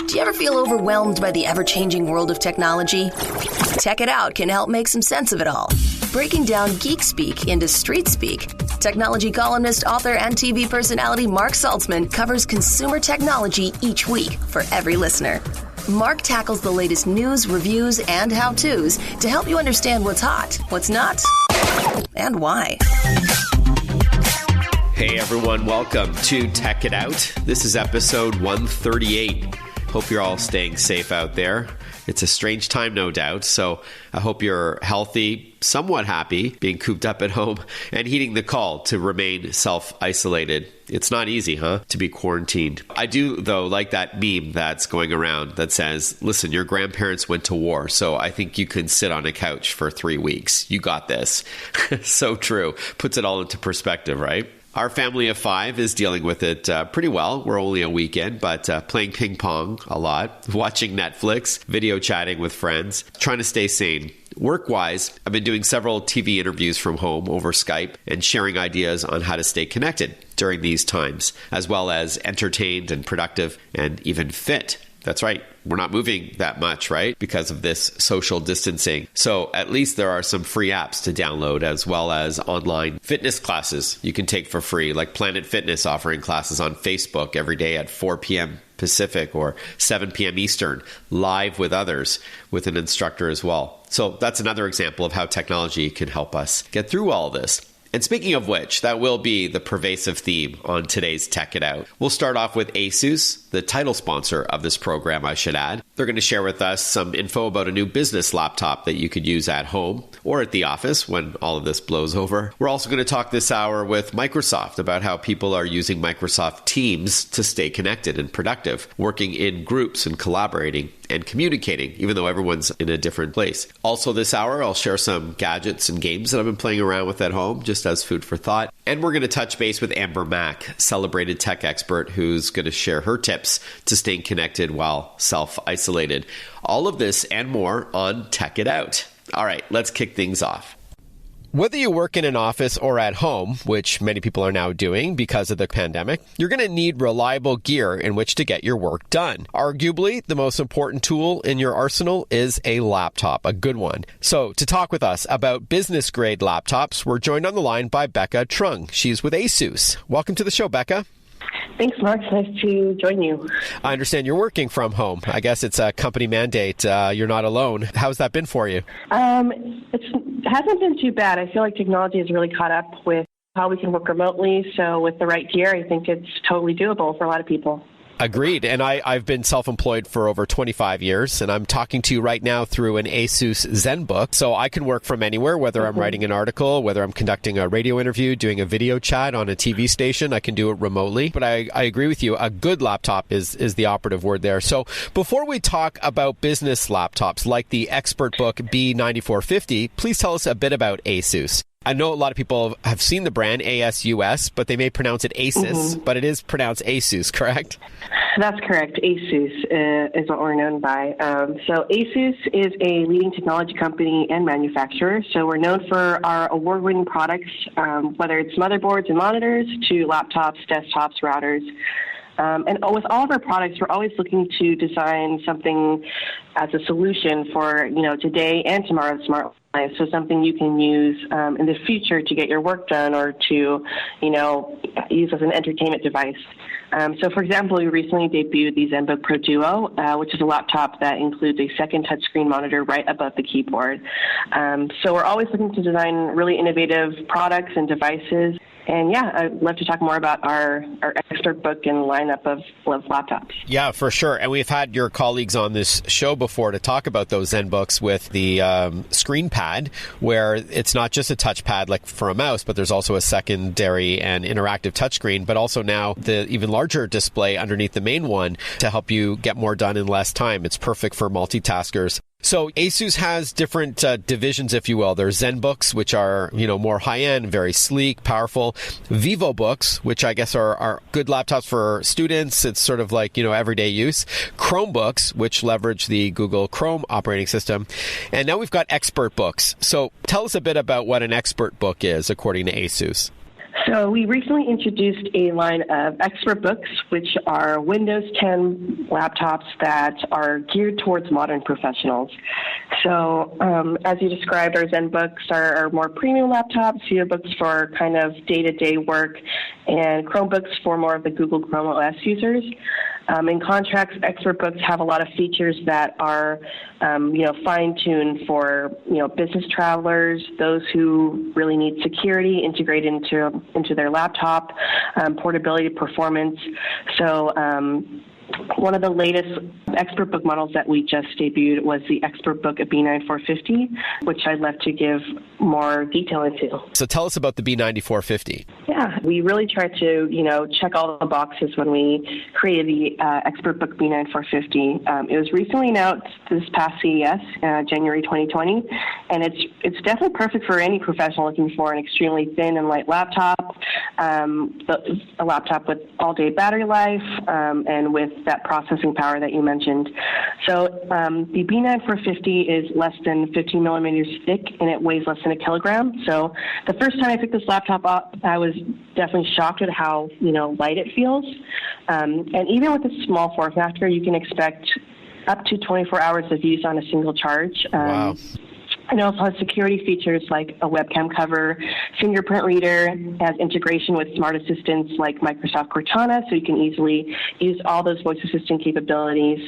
Do you ever feel overwhelmed by the ever-changing world of technology? Tech It Out can help make some sense of it all. Breaking down geek speak into street speak, technology columnist, author, and TV personality Mark Saltzman covers consumer technology each week for every listener. Mark tackles the latest news, reviews, and how-tos to help you understand what's hot, what's not, and why. Hey everyone, welcome to Tech It Out. This is episode 138. Hope you're all staying safe out there. It's a strange time, no doubt, so I hope you're healthy, somewhat happy, being cooped up at home, and heeding the call to remain self-isolated. It's not easy, to be quarantined. I do, though, like that meme that's going around that says, listen, your grandparents went to war, so I think you can sit on a couch for 3 weeks. You got this. So true. Puts it all into perspective, right? Our family of 5 is dealing with it pretty well. We're only a weekend, but playing ping pong a lot, watching Netflix, video chatting with friends, trying to stay sane. Work-wise, I've been doing several TV interviews from home over Skype and sharing ideas on how to stay connected during these times, as well as entertained and productive and even fit. That's right. We're not moving that much, right? Because of this social distancing. So at least there are some free apps to download, as well as online fitness classes you can take for free, like Planet Fitness offering classes on Facebook every day at 4 p.m. Pacific or 7 p.m. Eastern, live with others, with an instructor as well. So that's another example of how technology can help us get through all this. And speaking of which, that will be the pervasive theme on today's Tech It Out. We'll start off with ASUS, the title sponsor of this program, I should add. They're going to share with us some info about a new business laptop that you could use at home or at the office when all of this blows over. We're also going to talk this hour with Microsoft about how people are using Microsoft Teams to stay connected and productive, working in groups and collaborating and communicating, even though everyone's in a different place. Also this hour, I'll share some gadgets and games that I've been playing around with at home, just as food for thought. And we're going to touch base with Amber Mack, celebrated tech expert, who's going to share her tips to staying connected while self-isolated. All of this and more on Tech It Out. All right, let's kick things off. Whether you work in an office or at home, which many people are now doing because of the pandemic, you're going to need reliable gear in which to get your work done. Arguably, the most important tool in your arsenal is a laptop, a good one. So to talk with us about business-grade laptops, we're joined on the line by Becca Trung. She's with ASUS. Welcome to the show, Becca. Thanks, Mark. Nice to join you. I understand you're working from home. I guess it's a company mandate. You're not alone. How's that been for you? It hasn't been too bad. I feel like technology has really caught up with how we can work remotely. So with the right gear, I think it's totally doable for a lot of people. Agreed. And I've been self-employed for over 25 years, and I'm talking to you right now through an ASUS ZenBook. So I can work from anywhere, whether I'm writing an article, whether I'm conducting a radio interview, doing a video chat on a TV station, I can do it remotely. But I agree with you. A good laptop is the operative word there. So before we talk about business laptops like the ExpertBook B9450, please tell us a bit about ASUS. I know a lot of people have seen the brand ASUS, but they may pronounce it ASUS, but it is pronounced ASUS, correct? That's correct. ASUS is what we're known by. So ASUS is a leading technology company and manufacturer. So we're known for our award-winning products, whether it's motherboards and monitors to laptops, desktops, routers. And with all of our products, we're always looking to design something as a solution for, today and tomorrow's smart life. So something you can use in the future to get your work done or to, use as an entertainment device. So, for example, we recently debuted the ZenBook Pro Duo, which is a laptop that includes a second touchscreen monitor right above the keyboard. So we're always looking to design really innovative products and devices. And yeah, I'd love to talk more about our ExpertBook and lineup of laptops. Yeah, for sure. And we've had your colleagues on this show before to talk about those ZenBooks with the screen pad, where it's not just a touchpad like for a mouse, but there's also a secondary and interactive touchscreen, but also now the even larger display underneath the main one to help you get more done in less time. It's perfect for multitaskers. So ASUS has different divisions, if you will. There's ZenBooks, which are, more high-end, very sleek, powerful. VivoBooks, which I guess are good laptops for students. It's sort of like, everyday use. Chromebooks, which leverage the Google Chrome operating system. And now we've got ExpertBooks. So tell us a bit about what an ExpertBook is, according to ASUS. So we recently introduced a line of ExpertBooks, which are Windows 10 laptops that are geared towards modern professionals. So as you described, our ZenBooks are more premium laptops, VivoBooks for kind of day-to-day work, and Chromebooks for more of the Google Chrome OS users. In contrast, ExpertBooks have a lot of features that are, fine-tuned for, business travelers, those who really need security integrated into their laptop, portability, performance. So one of the latest ExpertBook models that we just debuted was the ExpertBook B9450, which I'd love to give more detail into. So tell us about the B9450. Yeah, we really tried to, check all the boxes when we created the ExpertBook B9450. It was recently announced this past CES, January 2020, and it's definitely perfect for any professional looking for an extremely thin and light laptop, a laptop with all-day battery life, and with that processing power that you mentioned. So the B9450 is less than 15 millimeters thick, and it weighs less than a kilogram. So the first time I picked this laptop up, I was definitely shocked at how light it feels. And even with a small form factor, you can expect up to 24 hours of use on a single charge. Wow. And it also has security features like a webcam cover, fingerprint reader, has integration with smart assistants like Microsoft Cortana, so you can easily use all those voice assistant capabilities.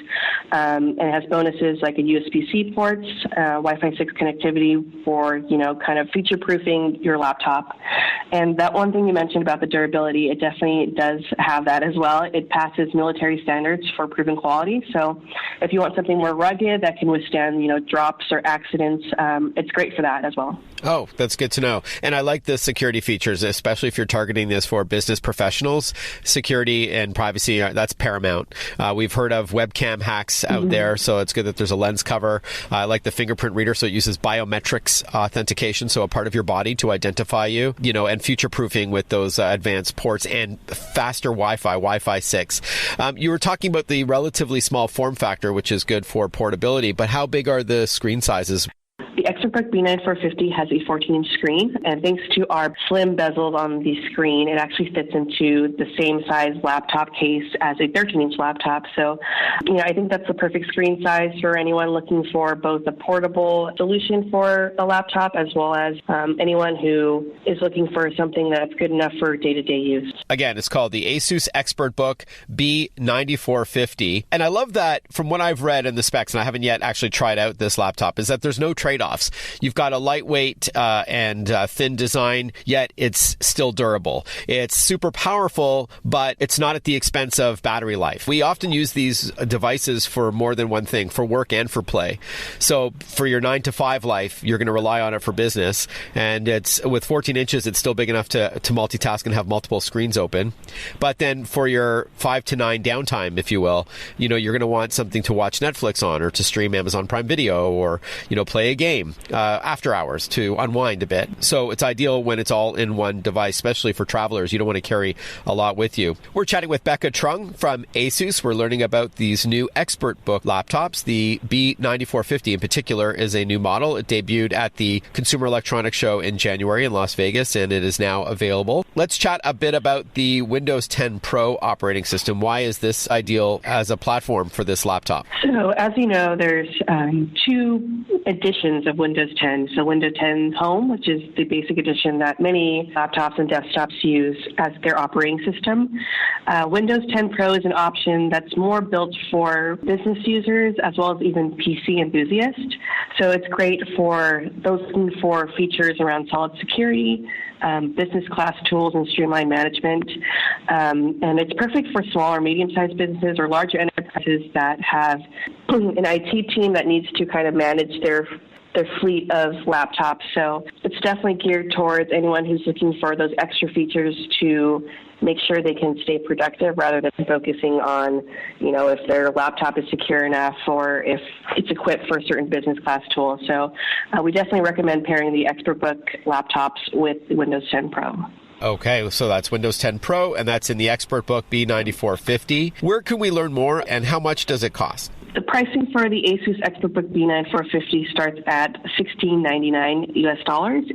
And it has bonuses like a USB-C ports, Wi-Fi 6 connectivity for, kind of future-proofing your laptop. And that one thing you mentioned about the durability, it definitely does have that as well. It passes military standards for proven quality. So if you want something more rugged that can withstand, drops or accidents, it's great for that as well. Oh, that's good to know. And I like the security features, especially if you're targeting this for business professionals. Security and privacy, that's paramount. We've heard of webcam hacks out there, so it's good that there's a lens cover. I like the fingerprint reader, so it uses biometrics authentication, so a part of your body to identify you, and future-proofing with those advanced ports and faster Wi-Fi 6. You were talking about the relatively small form factor, which is good for portability, but how big are the screen sizes? The ExpertBook B9450 has a 14-inch screen, and thanks to our slim bezels on the screen, it actually fits into the same size laptop case as a 13-inch laptop. So, I think that's the perfect screen size for anyone looking for both a portable solution for a laptop as well as anyone who is looking for something that's good enough for day-to-day use. Again, it's called the ASUS ExpertBook B9450. And I love that from what I've read in the specs, and I haven't yet actually tried out this laptop, is that there's no trade-offs. You've got a lightweight and thin design, yet it's still durable. It's super powerful, but it's not at the expense of battery life. We often use these devices for more than one thing, for work and for play. So for your 9-to-5 life, you're going to rely on it for business. And it's with 14 inches, it's still big enough to multitask and have multiple screens open. But then for your 5 to 9 downtime, if you will, you're going to want something to watch Netflix on or to stream Amazon Prime Video or, play a game after hours to unwind a bit. So it's ideal when it's all in one device, especially for travelers. You don't want to carry a lot with you. We're chatting with Becca Trung from ASUS. We're learning about these new ExpertBook laptops. The B9450 in particular is a new model. It debuted at the Consumer Electronics Show in January in Las Vegas, and it is now available. Let's chat a bit about the Windows 10 Pro operating system. Why is this ideal as a platform for this laptop? So as you know, there's two editions of Windows 10. So Windows 10 Home, which is the basic edition that many laptops and desktops use as their operating system. Windows 10 Pro is an option that's more built for business users as well as even PC enthusiasts. So it's great for those looking for features around solid security, business class tools, and streamlined management. And it's perfect for small or medium-sized businesses or larger enterprises that have an IT team that needs to kind of manage their fleet of laptops. So it's definitely geared towards anyone who's looking for those extra features to make sure they can stay productive rather than focusing on, if their laptop is secure enough or if it's equipped for a certain business class tool. So we definitely recommend pairing the ExpertBook laptops with the Windows 10 Pro. Okay, so that's Windows 10 Pro, and that's in the expert book B9450. Where can we learn more, and how much does it cost? The pricing for the ASUS ExpertBook B9450 starts at $16.99 US,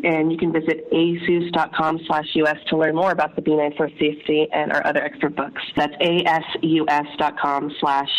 and you can visit asus.com/US to learn more about the B9450 and our other ExpertBooks. That's asus.com/US.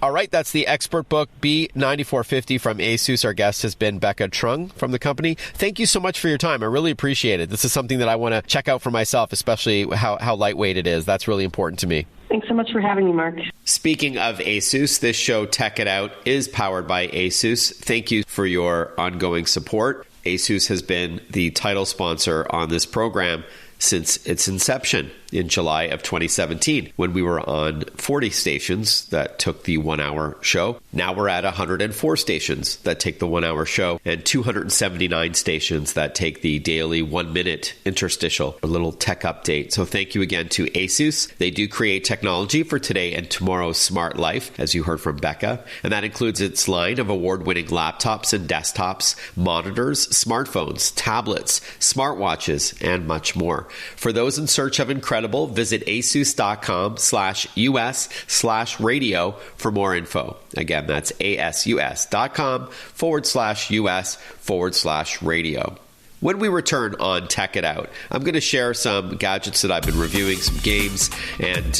All right, that's the ExpertBook B9450 from ASUS. Our guest has been Becca Trung from the company. Thank you so much for your time. I really appreciate it. This is something that I want to check out for myself, especially how lightweight it is. That's really important to me. Thanks so much for having me, Mark. Speaking of ASUS, this show, Tech It Out, is powered by ASUS. Thank you for your ongoing support. ASUS has been the title sponsor on this program since its inception in July of 2017, when we were on 40 stations that took the 1 hour show. Now we're at 104 stations that take the 1 hour show and 279 stations that take the daily 1 minute interstitial, a little tech update. So thank you again to ASUS. They do create technology for today and tomorrow's smart life, as you heard from Becca. And that includes its line of award-winning laptops and desktops, monitors, smartphones, tablets, smartwatches, and much more. For those in search of incredible, visit asus.com/US/radio for more info. Again, that's asus.com/US/radio. When we return on Tech It Out, I'm going to share some gadgets that I've been reviewing, some games, and,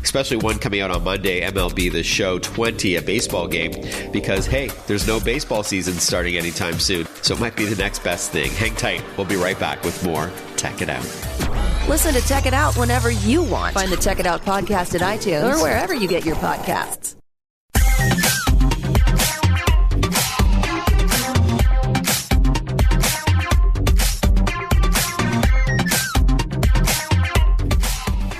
especially one coming out on Monday, MLB The Show 20, a baseball game, because, hey, there's no baseball season starting anytime soon, so it might be the next best thing. Hang tight. We'll be right back with more Tech It Out. Listen to Tech It Out whenever you want. Find the Tech It Out podcast at iTunes or wherever you get your podcasts.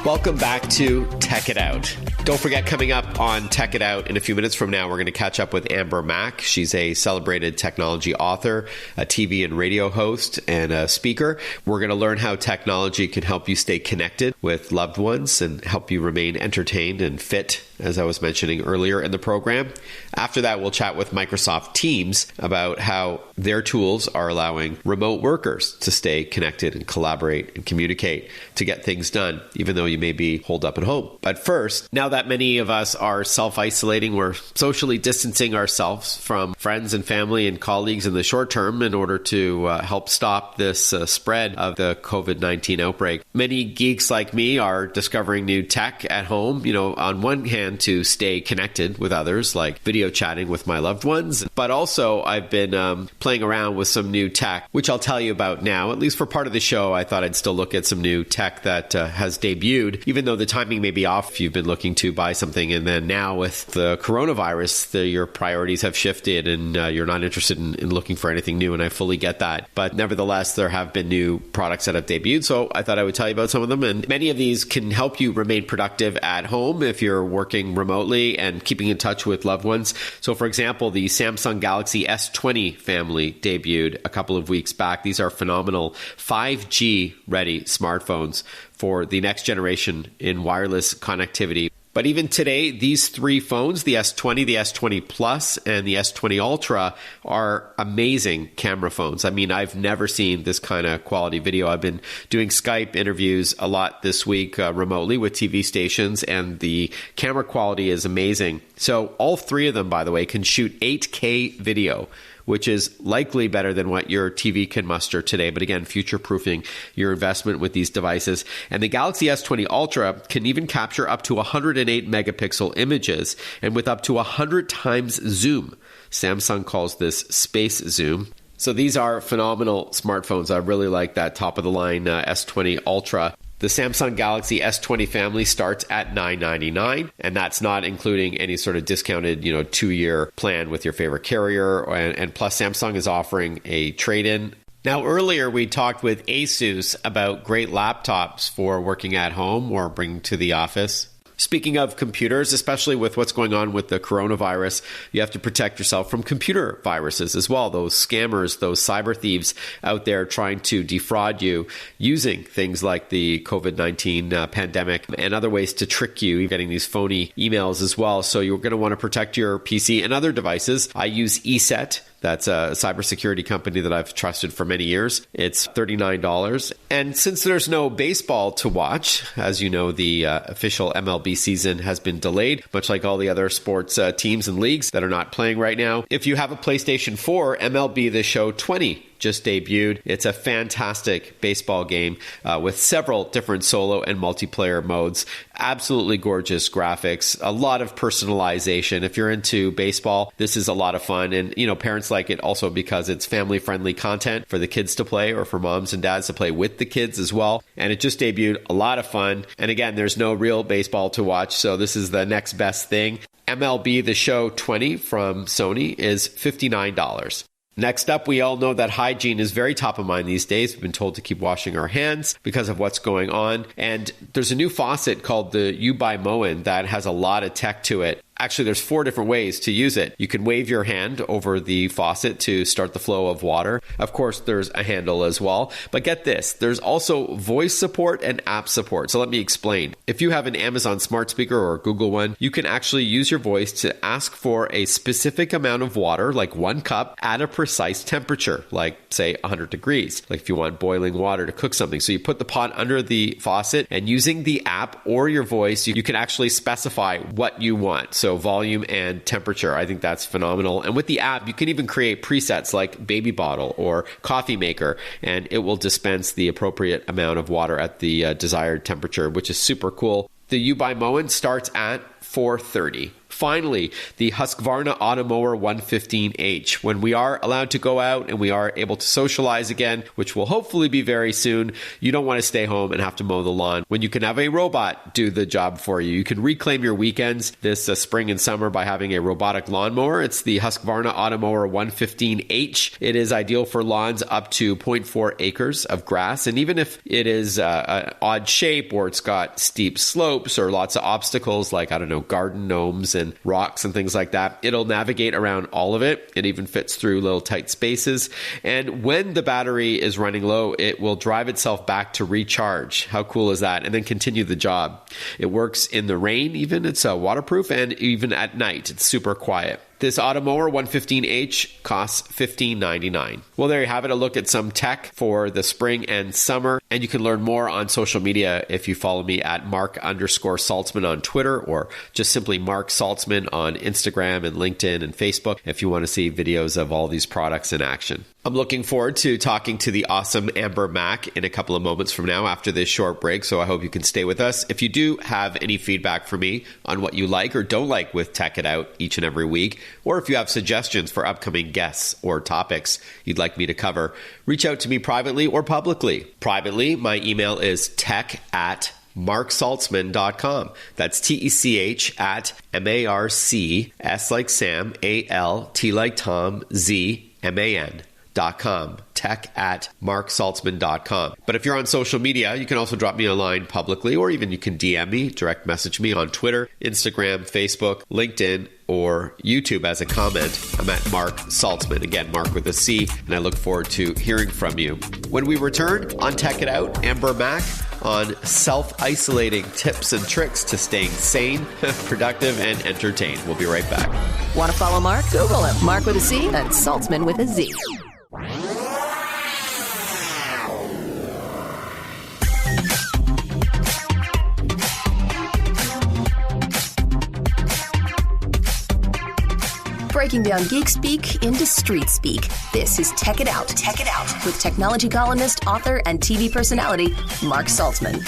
Welcome back to Tech It Out. Don't forget, coming up on Tech It Out in a few minutes from now, we're going to catch up with Amber Mack. She's a celebrated technology author, a TV and radio host, and a speaker. We're going to learn how technology can help you stay connected with loved ones and help you remain entertained and fit, as I was mentioning earlier in the program. After that, we'll chat with Microsoft Teams about how their tools are allowing remote workers to stay connected and collaborate and communicate to get things done, even though you may be holed up at home. But first, now that many of us are self-isolating, we're socially distancing ourselves from friends and family and colleagues in the short term in order to help stop this spread of the COVID-19 outbreak. Many geeks like me are discovering new tech at home, on one hand to stay connected with others, like video chatting with my loved ones, but also I've been playing around with some new tech, which I'll tell you about now. At least for part of the show, I thought I'd still look at some new tech that has debuted, even though the timing may be off if you've been looking to buy something. And then now with the coronavirus, your priorities have shifted and you're not interested in looking for anything new. And I fully get that. But nevertheless, there have been new products that have debuted. So I thought I would tell you about some of them. And many of these can help you remain productive at home if you're working remotely and keeping in touch with loved ones. So for example, the Samsung Galaxy S20 family debuted a couple of weeks back. These are phenomenal 5G ready smartphones for the next generation in wireless connectivity. But even today, these three phones, the S20, the S20 Plus, and the S20 Ultra, are amazing camera phones. I mean, I've never seen this kind of quality video. I've been doing Skype interviews a lot this week remotely with TV stations, and the camera quality is amazing. So all three of them, by the way, can shoot 8K video, which is likely better than what your TV can muster today. But again, future-proofing your investment with these devices. And the Galaxy S20 Ultra can even capture up to 108 megapixel images and with up to 100 times zoom. Samsung calls this space zoom. So these are phenomenal smartphones. I really like that top-of-the-line S20 Ultra. The Samsung Galaxy S20 family starts at $999, and that's not including any sort of discounted, 2-year plan with your favorite carrier. And plus, Samsung is offering a trade-in. Now, earlier we talked with ASUS about great laptops for working at home or bringing to the office. Speaking of computers, especially with what's going on with the coronavirus, you have to protect yourself from computer viruses as well. Those scammers, those cyber thieves out there trying to defraud you using things like the COVID-19 pandemic and other ways to trick you, getting these phony emails as well. So you're going to want to protect your PC and other devices. I use ESET That's a cybersecurity company that I've trusted for many years. It's $39. And since there's no baseball to watch, as you know, the official MLB season has been delayed, much like all the other sports teams and leagues that are not playing right now. If you have a PlayStation 4, MLB The Show 20 just debuted. It's a fantastic baseball game with several different solo and multiplayer modes. Absolutely gorgeous graphics, a lot of personalization. If you're into baseball, this is a lot of fun. And, parents like it also because it's family-friendly content for the kids to play or for moms and dads to play with the kids as well. And it just debuted, a lot of fun. And again, there's no real baseball to watch, so this is the next best thing. MLB The Show 20 from Sony is $59. Next up, we all know that hygiene is very top of mind these days. We've been told to keep washing our hands because of what's going on. And there's a new faucet called the U by Moen that has a lot of tech to it. Actually, there's 4 different ways to use it. You can wave your hand over the faucet to start the flow of water. Of course, there's a handle as well. But get this, there's also voice support and app support. So let me explain. If you have an Amazon smart speaker or a Google one, you can actually use your voice to ask for a specific amount of water, like 1 cup, at a precise temperature, like say 100 degrees, like if you want boiling water to cook something. So you put the pot under the faucet, and using the app or your voice, you can actually specify what you want. So volume and temperature. I think that's phenomenal. And with the app, you can even create presets like baby bottle or coffee maker, and it will dispense the appropriate amount of water at the desired temperature, which is super cool. The U by Moen starts at $430. Finally, the Husqvarna Automower 115H. When we are allowed to go out and we are able to socialize again, which will hopefully be very soon, you don't want to stay home and have to mow the lawn when you can have a robot do the job for you. You can reclaim your weekends this spring and summer by having a robotic lawnmower. It's the Husqvarna Automower 115H. It is ideal for lawns up to 0.4 acres of grass. And even if it is an odd shape or it's got steep slopes or lots of obstacles like, garden gnomes and rocks and things like that, it'll navigate around all of it. It even fits through little tight spaces. And when the battery is running low, it will drive itself back to recharge. How cool is that? And then continue the job. It works in the rain even. It's waterproof, and even at night, it's super quiet. This Automower 115H costs $15.99. Well, there you have it, a look at some tech for the spring and summer. And you can learn more on social media if you follow me at Mark_Saltzman on Twitter, or just simply Mark Saltzman on Instagram and LinkedIn and Facebook if you want to see videos of all these products in action. I'm looking forward to talking to the awesome Amber Mack in a couple of moments from now after this short break, so I hope you can stay with us. If you do have any feedback for me on what you like or don't like with Tech It Out each and every week, or if you have suggestions for upcoming guests or topics you'd like me to cover, reach out to me privately or publicly. Privately, my email is tech@marksaltzman.com. That's TECH at MARC, S like Sam, ALT like Tom, ZMAN.com. tech@marksaltzman.com. But if you're on social media, you can also drop me a line publicly, or even you can DM me, direct message me on Twitter, Instagram, Facebook, LinkedIn, or YouTube as a comment. I'm at Mark Saltzman. Again, Mark with a C, and I look forward to hearing from you. When we return on Tech It Out, Amber Mack on self-isolating tips and tricks to staying sane, productive, and entertained. We'll be right back. Want to follow Mark? Google him. Mark with a C and Saltzman with a Z. Breaking down geek speak into street speak. This is Tech It Out. Tech It Out with technology columnist, author, and TV personality Mark Saltzman.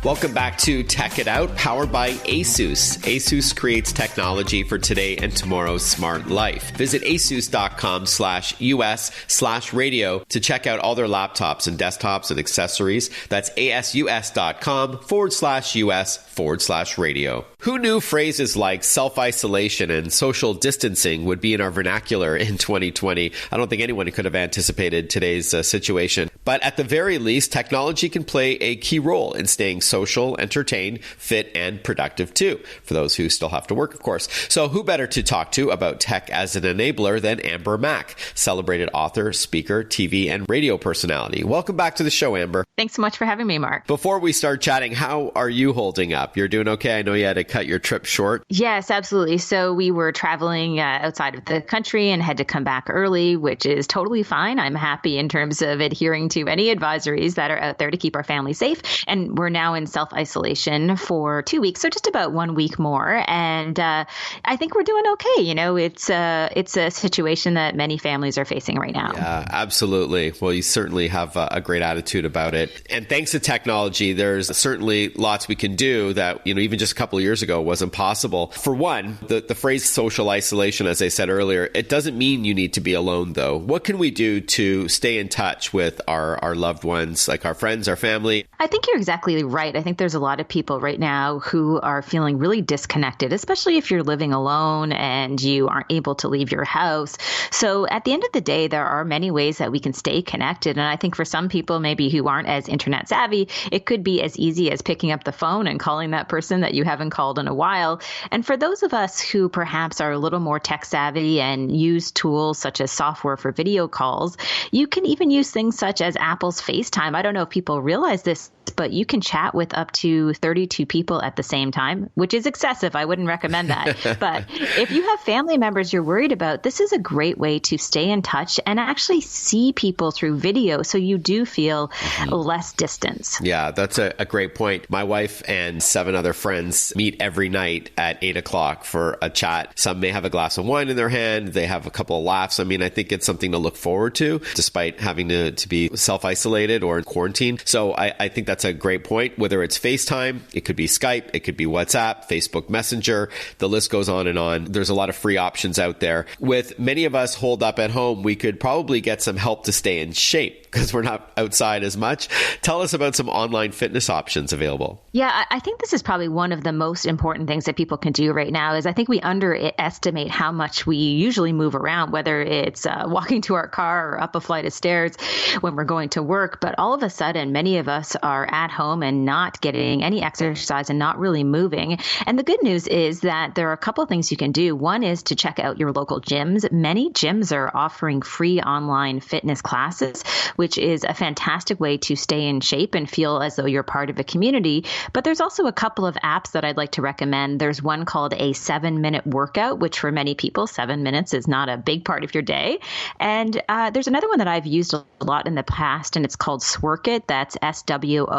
Welcome back to Tech It Out, powered by ASUS. ASUS creates technology for today and tomorrow's smart life. Visit asus.com/US/radio to check out all their laptops and desktops and accessories. That's asus.com/US/radio. Who knew phrases like self-isolation and social distancing would be in our vernacular in 2020? I don't think anyone could have anticipated today's situation. But at the very least, technology can play a key role in staying social, entertained, fit, and productive too, for those who still have to work, of course. So who better to talk to about tech as an enabler than Amber Mack, celebrated author, speaker, TV, and radio personality. Welcome back to the show, Amber. Thanks so much for having me, Mark. Before we start chatting, how are you holding up? You're doing okay? I know you had to cut your trip short. Yes, absolutely. So we were traveling outside of the country and had to come back early, which is totally fine. I'm happy in terms of adhering to any advisories that are out there to keep our family safe. And we're now in self-isolation for 2 weeks, so just about 1 week more. And I think we're doing okay. You know, it's a situation that many families are facing right now. Yeah, absolutely. Well, you certainly have a great attitude about it. And thanks to technology, there's certainly lots we can do that, you know, even just a couple of years ago wasn't possible. For one, the phrase social isolation, as I said earlier, it doesn't mean you need to be alone, though. What can we do to stay in touch with our loved ones, like our friends, our family? I think you're exactly right. I think there's a lot of people right now who are feeling really disconnected, especially if you're living alone and you aren't able to leave your house. So at the end of the day, there are many ways that we can stay connected. And I think for some people, maybe who aren't as internet savvy, it could be as easy as picking up the phone and calling that person that you haven't called in a while. And for those of us who perhaps are a little more tech savvy and use tools such as software for video calls, you can even use things such as Apple's FaceTime. I don't know if people realize this, but you can chat with up to 32 people at the same time, which is excessive. I wouldn't recommend that. But if you have family members you're worried about, this is a great way to stay in touch and actually see people through video so you do feel less distance. Yeah, that's a great point. My wife and 7 other friends meet every night at 8 o'clock for a chat. Some may have a glass of wine in their hand. They have a couple of laughs. I mean, I think it's something to look forward to, despite having to be self-isolated or in quarantine. So I think that's a great point. Whether it's FaceTime, it could be Skype, it could be WhatsApp, Facebook Messenger, the list goes on and on. There's a lot of free options out there. With many of us holed up at home, we could probably get some help to stay in shape because we're not outside as much. Tell us about some online fitness options available. Yeah, I think this is probably one of the most important things that people can do right now is I think we underestimate how much we usually move around, whether it's walking to our car or up a flight of stairs when we're going to work. But all of a sudden, many of us are at home and not getting any exercise and not really moving. And the good news is that there are a couple of things you can do. One is to check out your local gyms. Many gyms are offering free online fitness classes, which is a fantastic way to stay in shape and feel as though you're part of a community. But there's also a couple of apps that I'd like to recommend. There's one called a 7-minute workout, which for many people, 7 minutes is not a big part of your day. And there's another one that I've used a lot in the past, and it's called Sworkit. That's SWORKIT.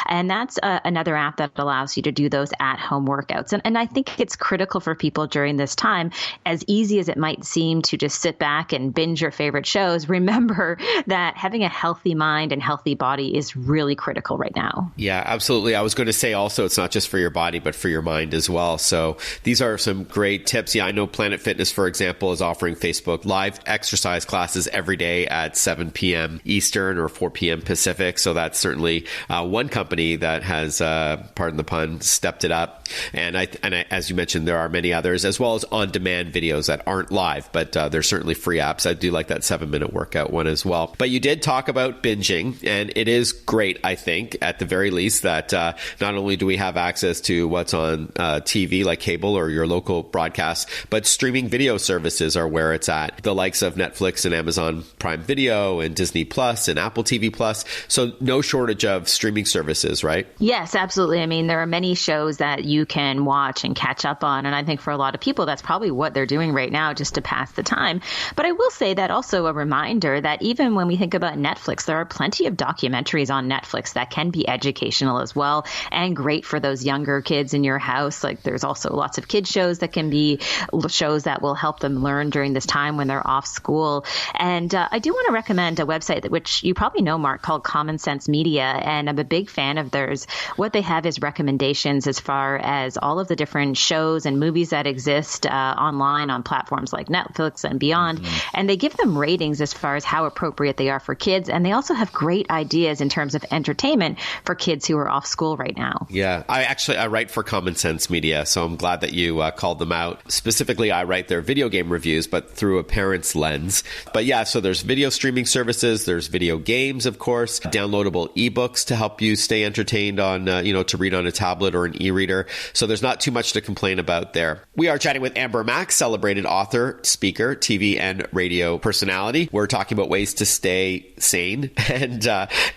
And that's another app that allows you to do those at-home workouts. And I think it's critical for people during this time, as easy as it might seem to just sit back and binge your favorite shows, remember that having a healthy mind and healthy body is really critical right now. Yeah, absolutely. I was going to say also, it's not just for your body, but for your mind as well. So these are some great tips. Yeah, I know Planet Fitness, for example, is offering Facebook live exercise classes every day at 7 p.m. Eastern or 4 p.m. Pacific. So that's certainly one company that has, pardon the pun, stepped it up. And I, as you mentioned, there are many others, as well as on-demand videos that aren't live, but there's certainly free apps. I do like that 7-minute workout one as well. But you did talk about binging, and it is great, I think, at the very least, that not only do we have access to what's on TV, like cable or your local broadcast, but streaming video services are where it's at. The likes of Netflix and Amazon Prime Video and Disney Plus and Apple TV Plus. So no shortage of streaming services, right? Yes, absolutely. I mean, there are many shows that you can watch and catch up on. And I think for a lot of people, that's probably what they're doing right now just to pass the time. But I will say that also a reminder that even when we think about Netflix, there are plenty of documentaries on Netflix that can be educational as well and great for those younger kids in your house. Like there's also lots of kids shows that can be shows that will help them learn during this time when they're off school. And I do want to recommend a website which you probably know, Mark, called Common Sense Media. And I'm a big fan of theirs. What they have is recommendations as far as all of the different shows and movies that exist online on platforms like Netflix and beyond. And they give them ratings as far as how appropriate they are for kids. And they also have great ideas in terms of entertainment for kids who are off school right now. Yeah, I write for Common Sense Media, so I'm glad that you called them out. Specifically, I write their video game reviews, but through a parent's lens. But yeah, so there's video streaming services, there's video games, of course, downloadable ebooks to help you stay entertained on, to read on a tablet or an e-reader. So there's not too much to complain about there. We are chatting with Amber Mack, celebrated author, speaker, TV and radio personality. We're talking about ways to stay sane and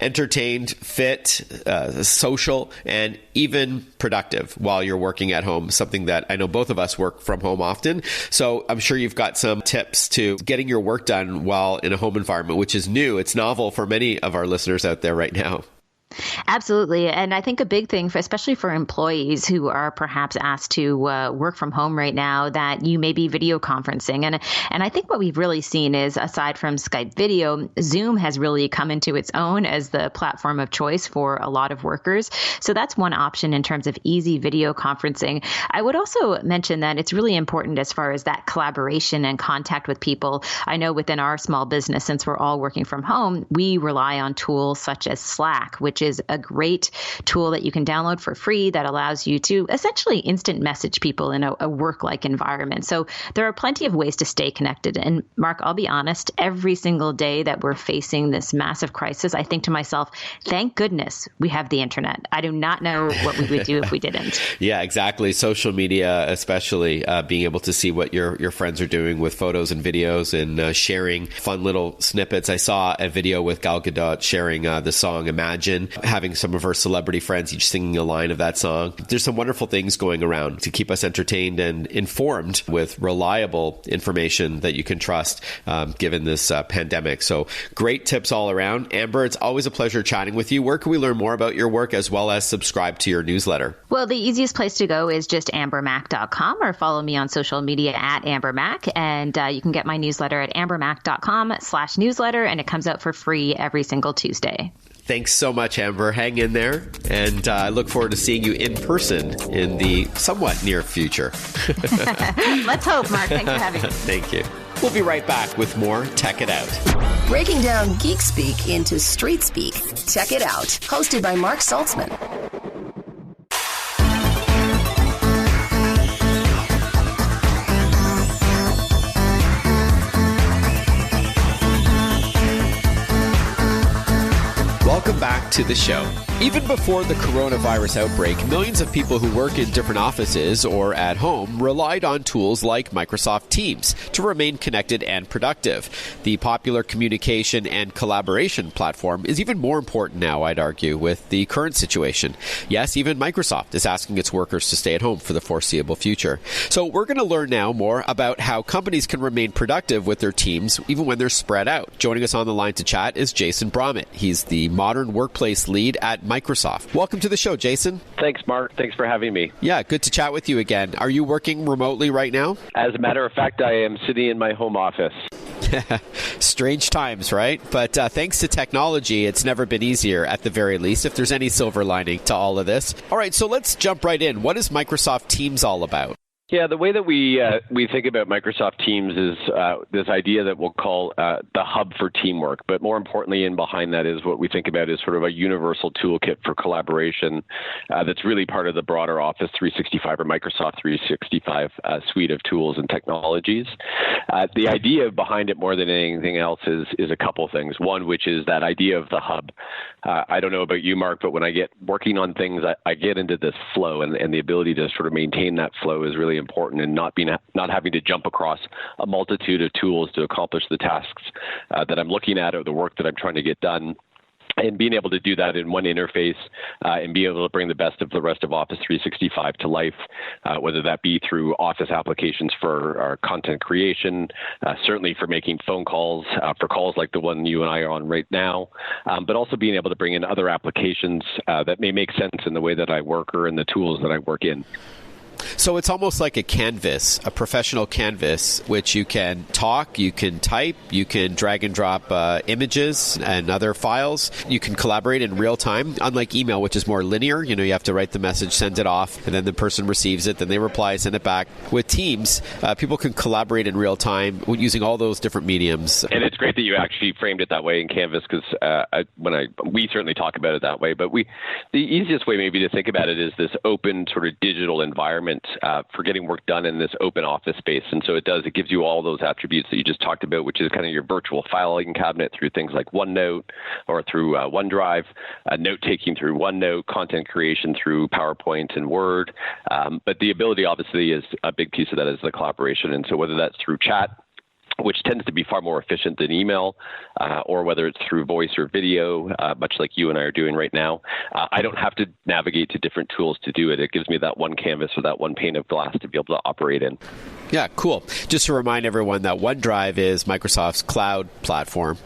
entertained, fit, social, and even productive while you're working at home, something that I know both of us work from home often. So I'm sure you've got some tips to getting your work done while in a home environment, which is new. It's novel for many of our listeners out there right now. Absolutely. And I think a big thing, especially for employees who are perhaps asked to work from home right now, that you may be video conferencing. And I think what we've really seen is, aside from Skype video, Zoom has really come into its own as the platform of choice for a lot of workers. So that's one option in terms of easy video conferencing. I would also mention that it's really important as far as that collaboration and contact with people. I know within our small business, since we're all working from home, we rely on tools such as Slack, which is a great tool that you can download for free that allows you to essentially instant message people in a work-like environment. So there are plenty of ways to stay connected. And Mark, I'll be honest, every single day that we're facing this massive crisis, I think to myself, thank goodness we have the internet. I do not know what we would do if we didn't. Yeah, exactly. Social media, especially being able to see what your friends are doing with photos and videos and sharing fun little snippets. I saw a video with Gal Gadot sharing the song Imagine, having some of her celebrity friends each singing a line of that song. There's some wonderful things going around to keep us entertained and informed with reliable information that you can trust given this pandemic. So great tips all around. Amber, it's always a pleasure chatting with you. Where can we learn more about your work as well as subscribe to your newsletter? Well, the easiest place to go is just ambermack.com or follow me on social media at ambermack. And you can get my newsletter at ambermack.com/newsletter, and it comes out for free every single Tuesday. Thanks so much, Amber. Hang in there. And I look forward to seeing you in person in the somewhat near future. Let's hope, Mark. Thanks for having me. Thank you. We'll be right back with more Tech It Out. Breaking down geek speak into street speak. Tech It Out. Hosted by Mark Saltzman. Welcome back to the show. Even before the coronavirus outbreak, millions of people who work in different offices or at home relied on tools like Microsoft Teams to remain connected and productive. The popular communication and collaboration platform is even more important now, I'd argue, with the current situation. Yes, even Microsoft is asking its workers to stay at home for the foreseeable future. So we're going to learn now more about how companies can remain productive with their teams even when they're spread out. Joining us on the line to chat is Jason Bromett. He's the modern workplace lead at Microsoft. Welcome to the show, Jason. Thanks, Mark. Thanks for having me. Yeah, good to chat with you again. Are you working remotely right now? As a matter of fact, I am sitting in my home office. Strange times, right? But thanks to technology, it's never been easier, at the very least, if there's any silver lining to all of this. All right, so let's jump right in. What is Microsoft Teams all about? Yeah, the way that we think about Microsoft Teams is this idea that we'll call the hub for teamwork. But more importantly, in behind that is what we think about is sort of a universal toolkit for collaboration that's really part of the broader Office 365 or Microsoft 365 suite of tools and technologies. The idea behind it more than anything else is a couple things. One, which is that idea of the hub. I don't know about you, Mark, but when I get working on things, I get into this flow, and the ability to sort of maintain that flow is really important, and not having to jump across a multitude of tools to accomplish the tasks that I'm looking at or the work that I'm trying to get done. And being able to do that in one interface and be able to bring the best of the rest of Office 365 to life, whether that be through Office applications for our content creation, certainly for making phone calls, for calls like the one you and I are on right now, but also being able to bring in other applications that may make sense in the way that I work or in the tools that I work in. So it's almost like a canvas, a professional canvas, which you can talk, you can type, you can drag and drop images and other files. You can collaborate in real time, unlike email, which is more linear. You have to write the message, send it off, and then the person receives it, then they reply, send it back. With Teams, people can collaborate in real time using all those different mediums. And it's great that you actually framed it that way in Canvas, because we certainly talk about it that way, but the easiest way maybe to think about it is this open sort of digital environment for getting work done in this open office space. And so it gives you all those attributes that you just talked about, which is kind of your virtual filing cabinet through things like OneNote or through OneDrive, note-taking through OneNote, content creation through PowerPoint and Word. But the ability, obviously, is a big piece of that is the collaboration. And so whether that's through chat, which tends to be far more efficient than email, or whether it's through voice or video, much like you and I are doing right now. I don't have to navigate to different tools to do it. It gives me that one canvas or that one pane of glass to be able to operate in. Yeah, cool. Just to remind everyone that OneDrive is Microsoft's cloud platform,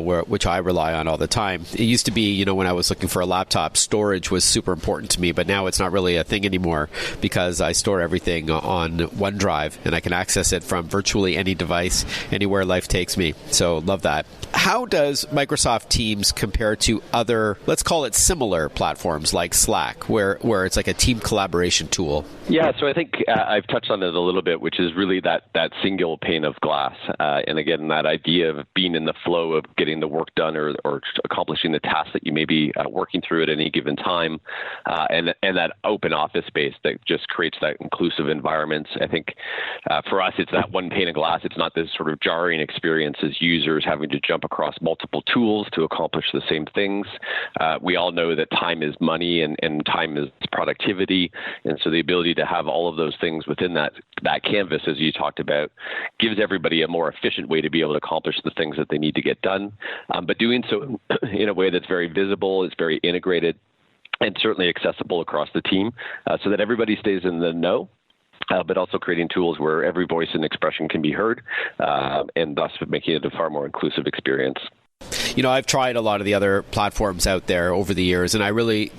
which I rely on all the time. It used to be, when I was looking for a laptop, storage was super important to me, but now it's not really a thing anymore because I store everything on OneDrive and I can access it from virtually any device, anywhere life takes me. So love that. How does Microsoft Teams compare to other, let's call it similar platforms like Slack, where it's like a team collaboration tool? Yeah, so I think I've touched on it a little bit, which is really that single pane of glass. And again, that idea of being in the flow of getting the work done or accomplishing the task that you may be working through at any given time, and that open office space that just creates that inclusive environment. I think for us, it's that one pane of glass. It's not this sort of jarring experience as users having to jump across multiple tools to accomplish the same things. We all know that time is money and time is productivity. And so the ability to have all of those things within that canvas, as you talked about, gives everybody a more efficient way to be able to accomplish the things that they need to get done. But doing so in a way that's very visible, it's very integrated, and certainly accessible across the team so that everybody stays in the know. But also creating tools where every voice and expression can be heard, and thus making it a far more inclusive experience. I've tried a lot of the other platforms out there over the years, and I really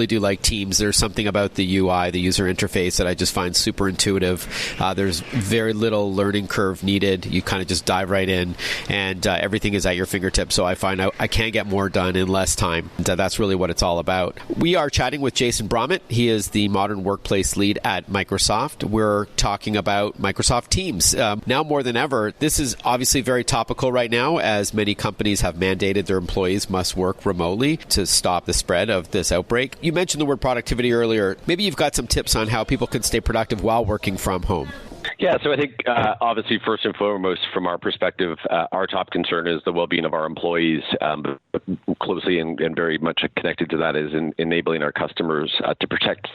do like Teams. There's something about the UI, the user interface, that I just find super intuitive. There's very little learning curve needed. You kind of just dive right in, and everything is at your fingertips. So I find I can get more done in less time. And that's really what it's all about. We are chatting with Jason Bromett. He is the Modern Workplace Lead at Microsoft. We're talking about Microsoft Teams. Now more than ever, this is obviously very topical right now, as many companies have mandated their employees must work remotely to stop the spread of this outbreak. You mentioned the word productivity earlier. Maybe you've got some tips on how people can stay productive while working from home. Yeah, so I think obviously first and foremost from our perspective, our top concern is the well-being of our employees. But closely and very much connected to that is enabling our customers to protect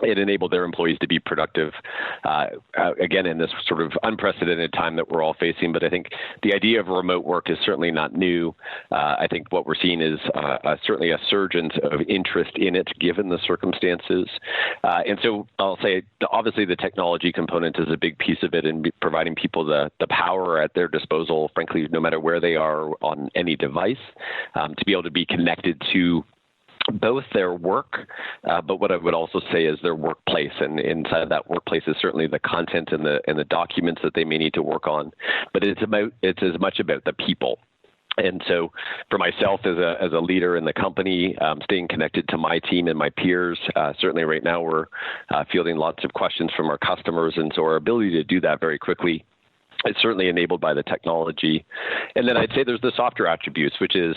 and enable their employees to be productive, again, in this sort of unprecedented time that we're all facing. But I think the idea of remote work is certainly not new. I think what we're seeing is certainly a surge of interest in it, given the circumstances. And so I'll say, obviously, the technology component is a big piece of it in providing people the power at their disposal, frankly, no matter where they are on any device, to be able to be connected to both their work, but what I would also say is their workplace. And inside of that workplace is certainly the content and the documents that they may need to work on. But it's as much about the people. And so for myself as a leader in the company, staying connected to my team and my peers, certainly right now we're fielding lots of questions from our customers. And so our ability to do that very quickly, it's certainly enabled by the technology. And then I'd say there's the softer attributes, which is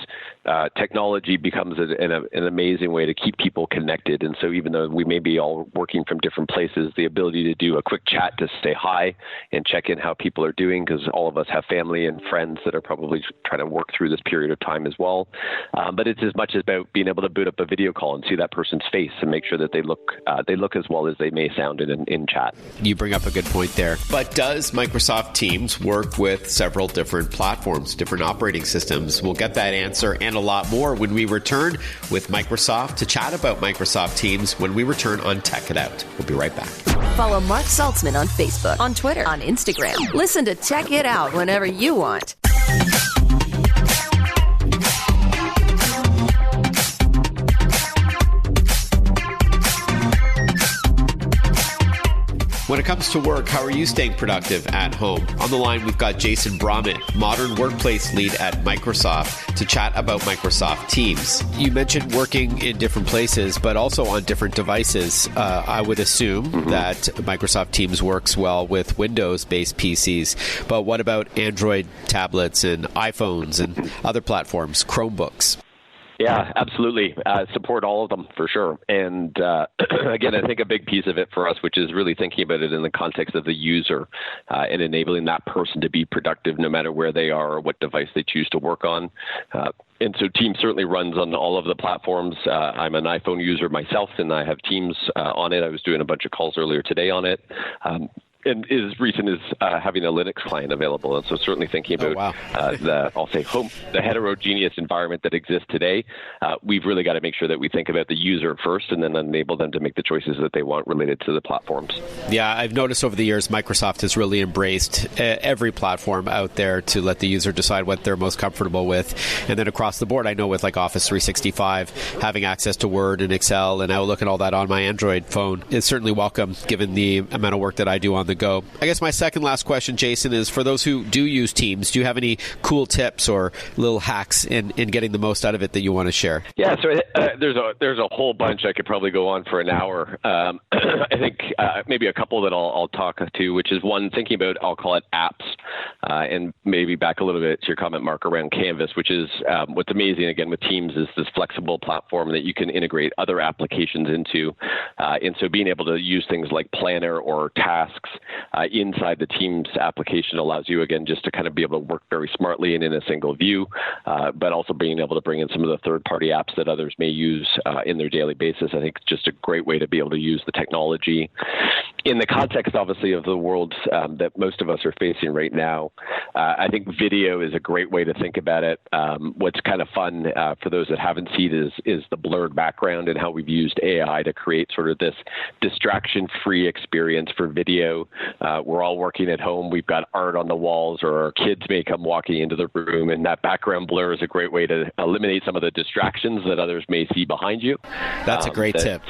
technology becomes an amazing way to keep people connected. And so even though we may be all working from different places, the ability to do a quick chat to say hi and check in how people are doing, because all of us have family and friends that are probably trying to work through this period of time as well. But it's as much about being able to boot up a video call and see that person's face and make sure that they look as well as they may sound in chat. You bring up a good point there. But does Microsoft Teams work with several different platforms, different operating systems? We'll get that answer and a lot more when we return with Microsoft to chat about Microsoft Teams when we return on Tech It Out. We'll be right back. Follow Mark Saltzman on Facebook, on Twitter, on Instagram. Listen to Tech It Out whenever you want. When it comes to work, how are you staying productive at home? On the line, we've got Jason Bromett, Modern Workplace Lead at Microsoft, to chat about Microsoft Teams. You mentioned working in different places, but also on different devices. I would assume that Microsoft Teams works well with Windows-based PCs, but what about Android tablets and iPhones and other platforms, Chromebooks? Yeah, absolutely. Support all of them for sure. And again, I think a big piece of it for us, which is really thinking about it in the context of the user and enabling that person to be productive no matter where they are or what device they choose to work on. And so Teams certainly runs on all of the platforms. I'm an iPhone user myself, and I have Teams on it. I was doing a bunch of calls earlier today on it. And as recent as having a Linux client available. And so certainly thinking about the heterogeneous environment that exists today, we've really got to make sure that we think about the user first and then enable them to make the choices that they want related to the platforms. Yeah, I've noticed over the years, Microsoft has really embraced every platform out there to let the user decide what they're most comfortable with. And then across the board, I know with like Office 365, having access to Word and Excel and Outlook and all that on my Android phone is certainly welcome given the amount of work that I do on the go. I guess my second last question, Jason, is for those who do use Teams, do you have any cool tips or little hacks in getting the most out of it that you want to share? Yeah, so there's a whole bunch. I could probably go on for an hour. I think maybe a couple that I'll talk to, which is one, thinking about, I'll call it apps, and maybe back a little bit to your comment, Mark, around Canvas, which is what's amazing, again, with Teams is this flexible platform that you can integrate other applications into. And so being able to use things like Planner or tasks inside the Teams application allows you, again, just to kind of be able to work very smartly and in a single view, but also being able to bring in some of the third-party apps that others may use in their daily basis. I think it's just a great way to be able to use the technology. In the context, obviously, of the world that most of us are facing right now, I think video is a great way to think about it. What's kind of fun for those that haven't seen is the blurred background and how we've used AI to create sort of this distraction-free experience for video. We're all working at home. We've got art on the walls, or our kids may come walking into the room, and that background blur is a great way to eliminate some of the distractions that others may see behind you. That's a great tip.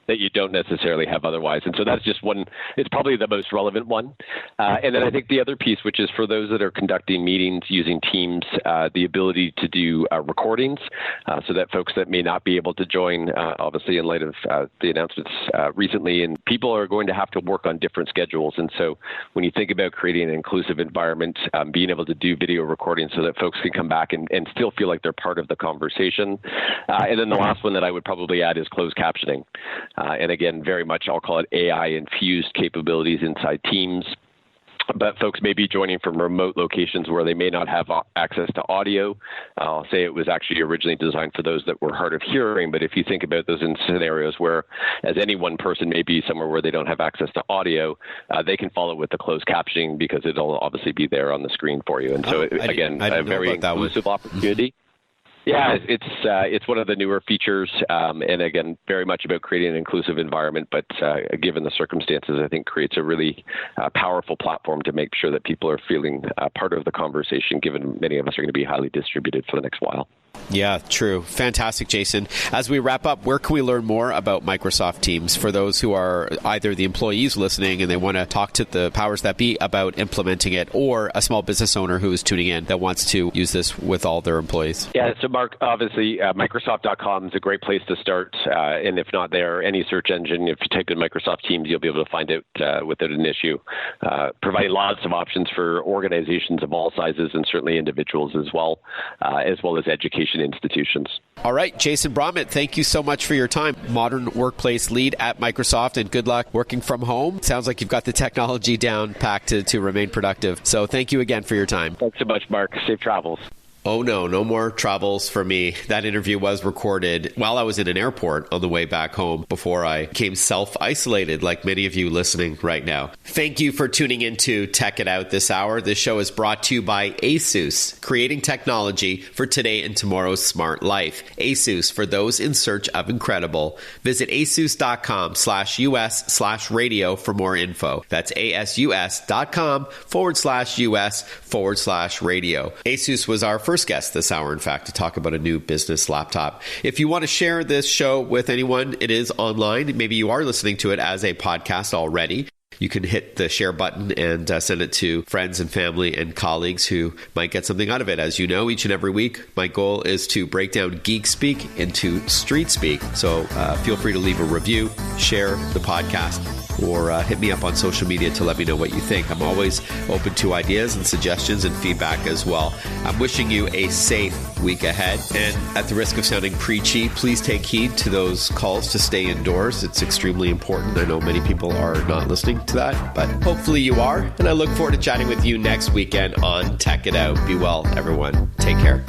That you don't necessarily have otherwise. And so that's just one, it's probably the most relevant one. And then I think the other piece, which is for those that are conducting meetings using Teams, the ability to do recordings so that folks that may not be able to join, obviously in light of the announcements recently, and people are going to have to work on different schedules. And so when you think about creating an inclusive environment, being able to do video recordings so that folks can come back and still feel like they're part of the conversation. And then the last one that I would probably add is closed captioning. And again, very much, I'll call it AI-infused capabilities inside Teams. But folks may be joining from remote locations where they may not have access to audio. I'll say it was actually originally designed for those that were hard of hearing. But if you think about those in scenarios where, as any one person may be somewhere where they don't have access to audio, they can follow with the closed captioning because it'll obviously be there on the screen for you. And so, again, a very inclusive opportunity. Yeah, it's one of the newer features, and again, very much about creating an inclusive environment, but given the circumstances, I think creates a really powerful platform to make sure that people are feeling part of the conversation, given many of us are going to be highly distributed for the next while. Yeah, true. Fantastic, Jason. As we wrap up, where can we learn more about Microsoft Teams for those who are either the employees listening and they want to talk to the powers that be about implementing it, or a small business owner who is tuning in that wants to use this with all their employees? Yeah, so Mark, obviously, Microsoft.com is a great place to start. And if not there, any search engine, if you type in Microsoft Teams, you'll be able to find it without an issue. Providing lots of options for organizations of all sizes and certainly individuals as well as education institutions. All right, Jason Bromett, thank you so much for your time. Modern Workplace Lead at Microsoft, and good luck working from home. Sounds like you've got the technology down packed to remain productive. So thank you again for your time. Thanks so much, Mark. Safe travels. Oh, no more travels for me. That interview was recorded while I was in an airport on the way back home before I became self-isolated, like many of you listening right now. Thank you for tuning in to Tech It Out this hour. This show is brought to you by ASUS, creating technology for today and tomorrow's smart life. ASUS, for those in search of incredible. Visit asus.com/US/radio for more info. That's ASUS.com/US/radio. ASUS was our first first guest this hour, in fact, to talk about a new business laptop. If you want to share this show with anyone, it is online. Maybe you are listening to it as a podcast already. You can hit the share button and send it to friends and family and colleagues who might get something out of it. As you know, each and every week, my goal is to break down geek speak into street speak. So feel free to leave a review, share the podcast, or hit me up on social media to let me know what you think. I'm always open to ideas and suggestions and feedback as well. I'm wishing you a safe week ahead. And at the risk of sounding preachy, please take heed to those calls to stay indoors. It's extremely important. I know many people are not listening to that, but hopefully you are. And I look forward to chatting with you next weekend on Tech It Out. Be well, everyone. Take care.